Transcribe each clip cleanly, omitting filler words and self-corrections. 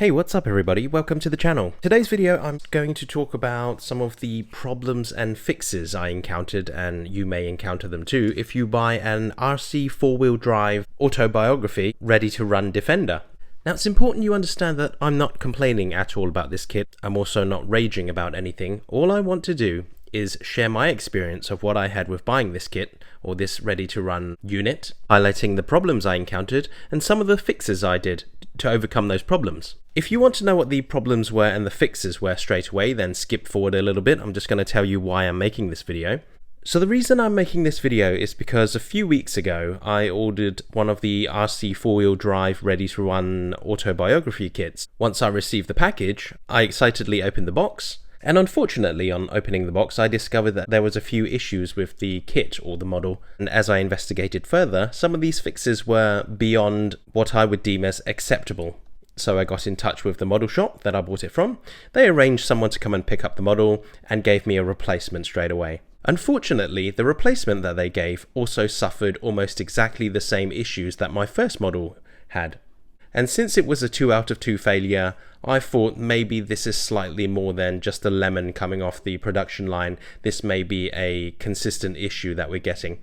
Hey, what's up everybody? Welcome to the channel. Today's video I'm going to talk about some of the problems and fixes I encountered, and you may encounter them too if you buy an RC4-wheel drive Autobiography ready to run Defender. Now it's important you understand that I'm not complaining at all about this kit. I'm also not raging about anything. All I want to do is share my experience of what I had with buying this kit, or this ready to run unit, highlighting the problems I encountered and some of the fixes I did to overcome those problems. If you want to know what the problems were and the fixes were straight away, then skip forward a little bit. I'm just going to tell you why I'm making this video. So the reason I'm making this video is because a few weeks ago I ordered one of the RC4-wheel drive ready to run Autobiography kits. Once I received the package, I excitedly opened the box. And unfortunately, on opening the box, I discovered that there was a few issues with the kit or the model. And as I investigated further, some of these fixes were beyond what I would deem as acceptable. So I got in touch with the model shop that I bought it from. They arranged someone to come and pick up the model and gave me a replacement straight away. Unfortunately, the replacement that they gave also suffered almost exactly the same issues that my first model had. And since it was a 2 out of 2 failure, I thought maybe this is slightly more than just a lemon coming off the production line. This may be a consistent issue that we're getting.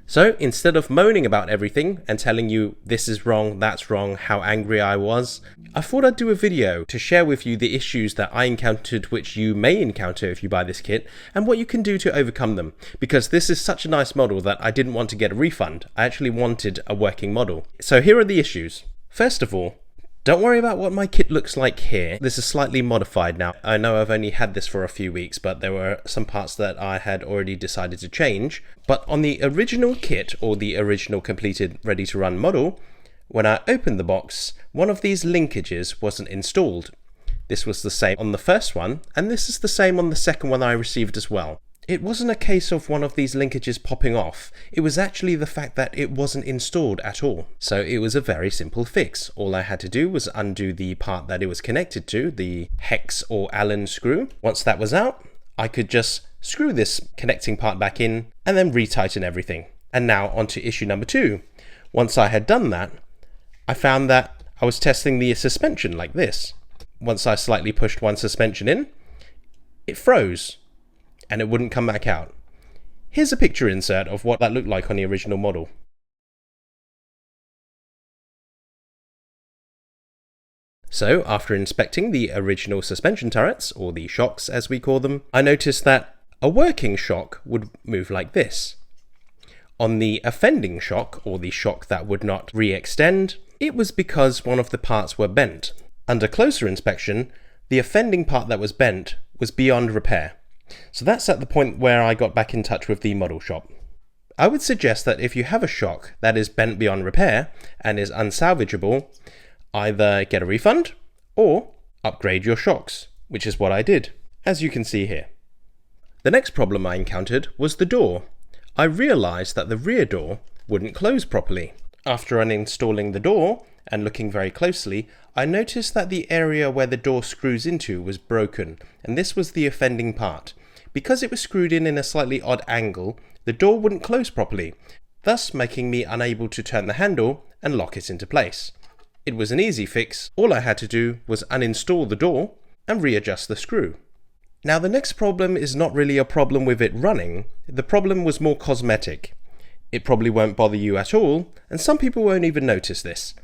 So instead of moaning about everything and telling you this is wrong, that's wrong, how angry I was, I thought I'd do a video to share with you the issues that I encountered, which you may encounter if you buy this kit, and what you can do to overcome them. Because this is such a nice model that I didn't want to get a refund. I actually wanted a working model. So here are the issues. First of all, don't worry about what my kit looks like here. This is slightly modified now. I know I've only had this for a few weeks, but there were some parts that I had already decided to change. But on the original kit, or the original completed ready to run model, when I opened the box, one of these linkages wasn't installed. This was the same on the first one, and this is the same on the second one I received as well. It wasn't a case of one of these linkages popping off, it was actually the fact that it wasn't installed at all. So it was a very simple fix. All I had to do was undo the part that it was connected to, the hex or Allen screw. Once that was out, I could just screw this connecting part back in and then retighten everything. And now on to issue number 2. Once I had done that, I found that I was testing the suspension like this. Once I slightly pushed one suspension in, it froze and it wouldn't come back out. Here's a picture insert of what that looked like on the original model. So after inspecting the original suspension turrets, or the shocks as we call them, I noticed that a working shock would move like this. On the offending shock, or the shock that would not re-extend, it was because one of the parts were bent. Under closer inspection, the offending part that was bent was beyond repair. So that's at the point where I got back in touch with the model shop. I would suggest that if you have a shock that is bent beyond repair and is unsalvageable, either get a refund or upgrade your shocks, which is what I did, as you can see here. The next problem I encountered was the door. I realized that the rear door wouldn't close properly. After uninstalling the door and looking very closely, I noticed that the area where the door screws into was broken, and this was the offending part. Because it was screwed in a slightly odd angle, the door wouldn't close properly, thus making me unable to turn the handle and lock it into place. It was an easy fix. All I had to do was uninstall the door and readjust the screw. Now the next problem is not really a problem with it running. The problem was more cosmetic. It probably won't bother you at all, and some people won't even notice this.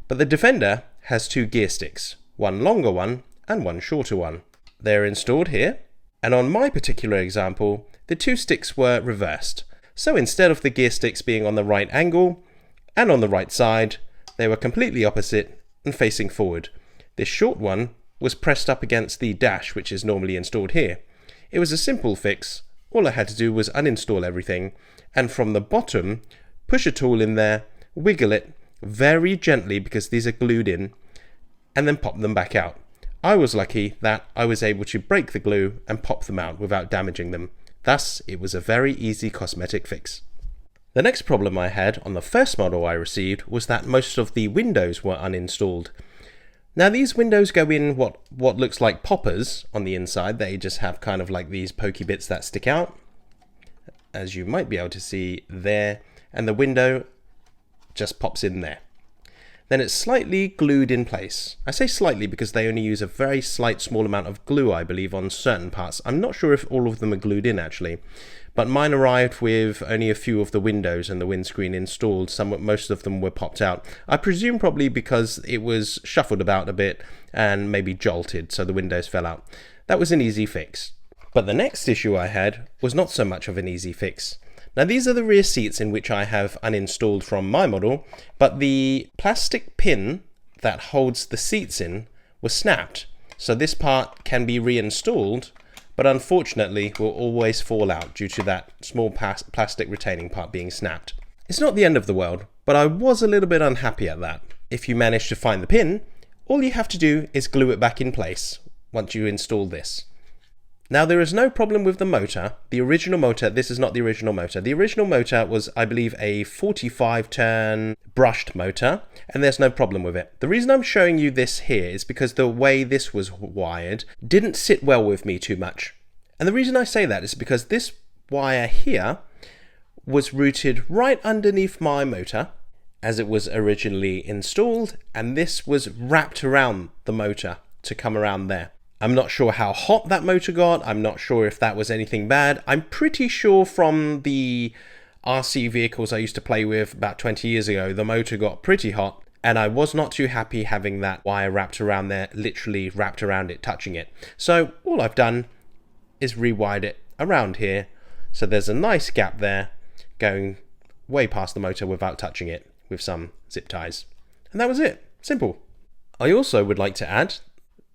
But the Defender has 2 gear sticks, one longer one and one shorter one. They're installed here, and on my particular example, the 2 sticks were reversed. So instead of the gear sticks being on the right angle and on the right side, they were completely opposite and facing forward. This short one was pressed up against the dash, which is normally installed here. It was a simple fix. All I had to do was uninstall everything, and from the bottom, push a tool in there, wiggle it very gently because these are glued in, and then pop them back out. I was lucky that I was able to break the glue and pop them out without damaging them. Thus, it was a very easy cosmetic fix. The next problem I had on the first model I received was that most of the windows were uninstalled. Now these windows go in what looks like poppers on the inside. They just have kind of like these pokey bits that stick out, as you might be able to see there, and the window just pops in there. then it's slightly glued in place. I say slightly because they only use a very slight small amount of glue, I believe, on certain parts. I'm not sure if all of them are glued in actually, but mine arrived with only a few of the windows and the windscreen installed. Most of them were popped out. I presume probably because it was shuffled about a bit and maybe jolted, so the windows fell out. That was an easy fix. But the next issue I had was not so much of an easy fix. Now these are the rear seats in which I have uninstalled from my model, but the plastic pin that holds the seats in was snapped. So this part can be reinstalled, but unfortunately will always fall out due to that small plastic retaining part being snapped. It's not the end of the world, but I was a little bit unhappy at that. If you manage to find the pin, all you have to do is glue it back in place once you install this. Now there is no problem with the motor. The original motor, this is not the original motor. The original motor was, I believe, a 45 turn brushed motor, and there's no problem with it. The reason I'm showing you this here is because the way this was wired didn't sit well with me too much. And the reason I say that is because this wire here was routed right underneath my motor as it was originally installed, and this was wrapped around the motor to come around there. I'm not sure how hot that motor got. I'm not sure if that was anything bad. I'm pretty sure from the RC vehicles I used to play with about 20 years ago, the motor got pretty hot, and I was not too happy having that wire wrapped around there, literally wrapped around it, touching it. So all I've done is rewired it around here. So there's a nice gap there going way past the motor without touching it with some zip ties. And that was it. Simple. I also would like to add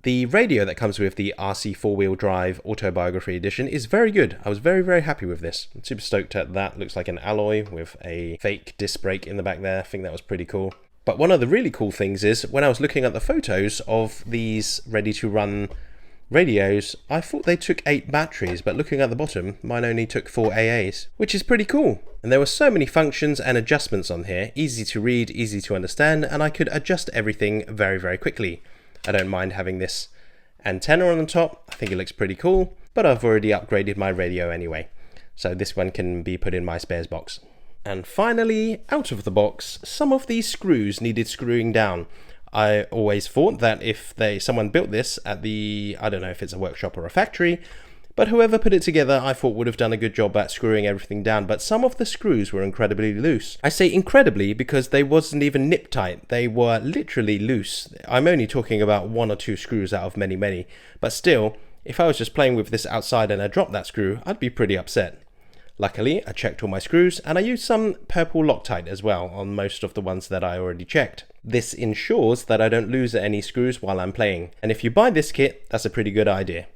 the radio that comes with the RC4WD Autobiography edition is very good. I was very, very happy with this. I'm super stoked at that. Looks like an alloy with a fake disc brake in the back there. I think that was pretty cool. But one of the really cool things is when I was looking at the photos of these ready to run radios, I thought they took 8 batteries, but looking at the bottom, mine only took 4 AAs, which is pretty cool. And there were so many functions and adjustments on here, easy to read, easy to understand, and I could adjust everything very, very quickly. I don't mind having this antenna on the top. I think it looks pretty cool, but I've already upgraded my radio anyway. So this one can be put in my spares box. And finally, out of the box, some of these screws needed screwing down. I always thought that if someone built this at I don't know if it's a workshop or a factory, but whoever put it together I thought would have done a good job at screwing everything down, but some of the screws were incredibly loose. I say incredibly because they wasn't even nip tight, they were literally loose. I'm only talking about 1 or 2 screws out of many, many, but still, if I was just playing with this outside and I dropped that screw, I'd be pretty upset. Luckily, I checked all my screws and I used some purple Loctite as well on most of the ones that I already checked. This ensures that I don't lose any screws while I'm playing, and if you buy this kit, that's a pretty good idea.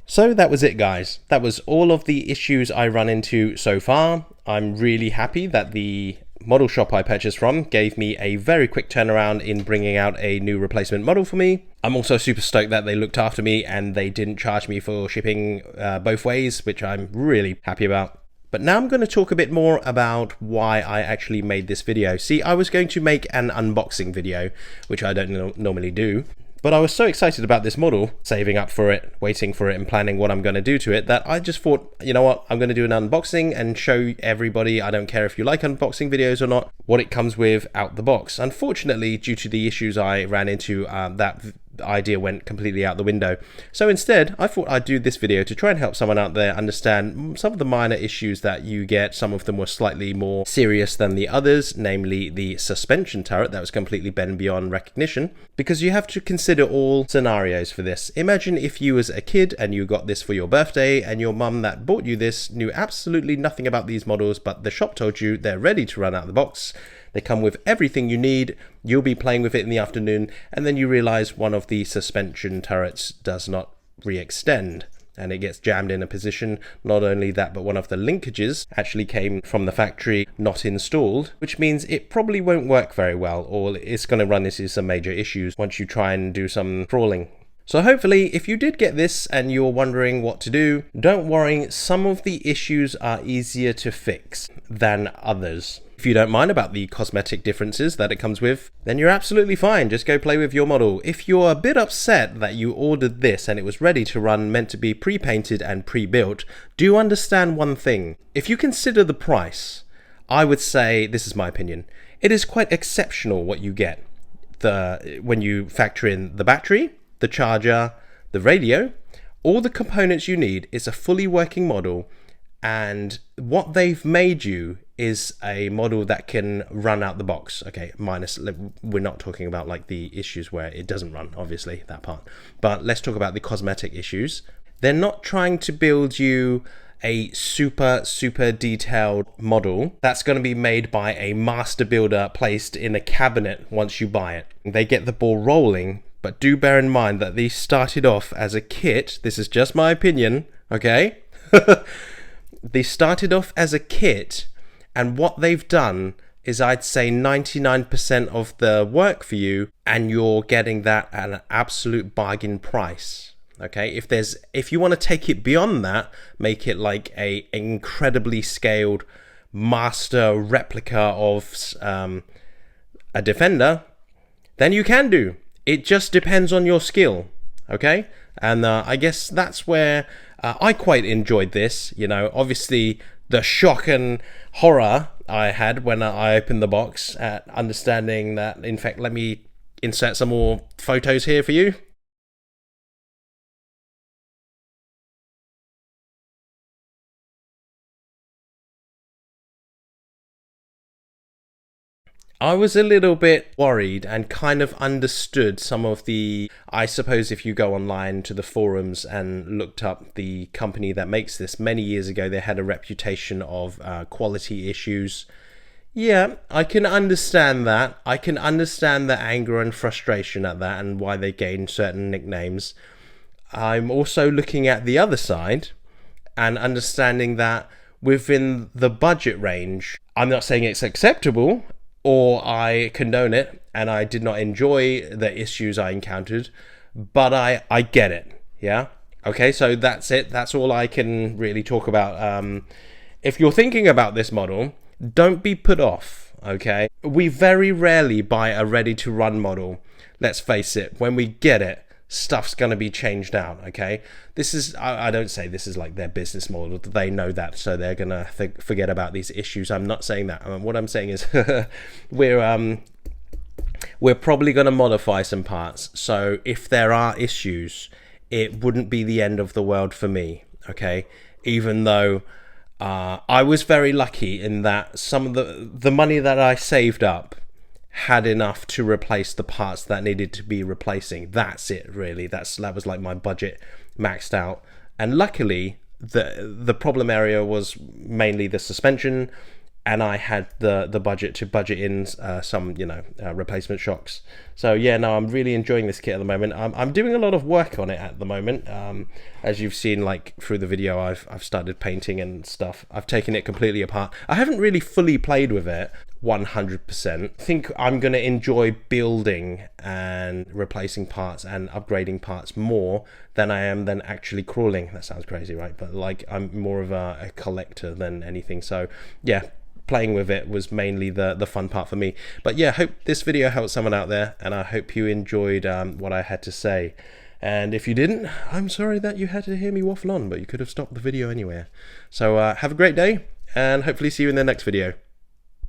So that was it, guys. That was all of the issues I run into so far. I'm really happy that the model shop I purchased from gave me a very quick turnaround in bringing out a new replacement model for me. I'm also super stoked that they looked after me and they didn't charge me for shipping both ways, which I'm really happy about. But now I'm going to talk a bit more about why I actually made this video. See, I was going to make an unboxing video, which I don't normally do. But I was so excited about this model, saving up for it, waiting for it and planning what I'm going to do to it, that I just thought, you know what, I'm going to do an unboxing and show everybody, I don't care if you like unboxing videos or not, what it comes with out the box. Unfortunately, due to the issues I ran into, that idea went completely out the window. So instead, I thought I'd do this video to try and help someone out there understand some of the minor issues that you get. Some of them were slightly more serious than the others, namely the suspension turret that was completely bent beyond recognition, because you have to consider all scenarios for this. Imagine if you was a kid and you got this for your birthday and your mum that bought you this knew absolutely nothing about these models, but the shop told you they're ready to run out of the box. They come with everything you need, you'll be playing with it in the afternoon, and then you realize one of the suspension turrets does not re-extend and it gets jammed in a position. Not only that, but one of the linkages actually came from the factory not installed, which means it probably won't work very well, or it's going to run into some major issues once you try and do some crawling. So hopefully, if you did get this and you're wondering what to do, don't worry, some of the issues are easier to fix than others. If you don't mind about the cosmetic differences that it comes with, then you're absolutely fine. Just go play with your model. If you're a bit upset that you ordered this and it was ready to run, meant to be pre-painted and pre-built, do understand one thing. If you consider the price, I would say, this is my opinion, it is quite exceptional what you get. when you factor in the battery, the charger, the radio, all the components you need. It's a fully working model, and what they've made you is a model that can run out the box. Okay, minus, we're not talking about like the issues where it doesn't run, obviously, that part. But let's talk about the cosmetic issues. They're not trying to build you a super detailed model that's going to be made by a master builder placed in a cabinet once you buy it. They get the ball rolling, but do bear in mind that these started off as a kit. This is just my opinion, okay? They started off as a kit, and what they've done is, I'd say 99% of the work for you, and you're getting that at an absolute bargain price. Okay, if you want to take it beyond that, make it like a incredibly scaled master replica of a Defender, then you can do. It just depends on your skill. Okay, and I guess that's where I quite enjoyed this. You know, obviously the shock and horror I had when I opened the box at understanding that. In fact, let me insert some more photos here for you. I was a little bit worried and kind of understood some of the, I suppose if you go online to the forums and looked up the company that makes this, many years ago they had a reputation of quality issues. Yeah, I can understand that. I can understand the anger and frustration at that and why they gained certain nicknames. I'm also looking at the other side and understanding that within the budget range, I'm not saying it's acceptable or I condone it, and I did not enjoy the issues I encountered, but I get it. Yeah, okay, so that's it. That's all I can really talk about. If you're thinking about this model, don't be put off. Okay, we very rarely buy a ready to run model. Let's face it, when we get it, stuff's going to be changed out. Okay, this is, I don't say this is like their business model, they know that, so they're gonna forget about these issues. I'm not saying that. What I'm saying is we're probably going to modify some parts, so if there are issues, it wouldn't be the end of the world for me. Okay, even though I was very lucky in that some of the money that I saved up had enough to replace the parts that needed to be replacing. That's it, really. That was like my budget maxed out, and luckily the problem area was mainly the suspension, and I had the budget to budget in some, you know, replacement shocks. So yeah, no, I'm really enjoying this kit at the moment. I'm doing a lot of work on it at the moment. As you've seen, like through the video, I've started painting and stuff. I've taken it completely apart. I haven't really fully played with it 100%. I think I'm going to enjoy building and replacing parts and upgrading parts more than I am than actually crawling. That sounds crazy, right? But like, I'm more of a collector than anything. So yeah, playing with it was mainly the fun part for me. But yeah, hope this video helped someone out there, and I hope you enjoyed what I had to say. And if you didn't, I'm sorry that you had to hear me waffle on, but you could have stopped the video anywhere. So have a great day, and hopefully see you in the next video.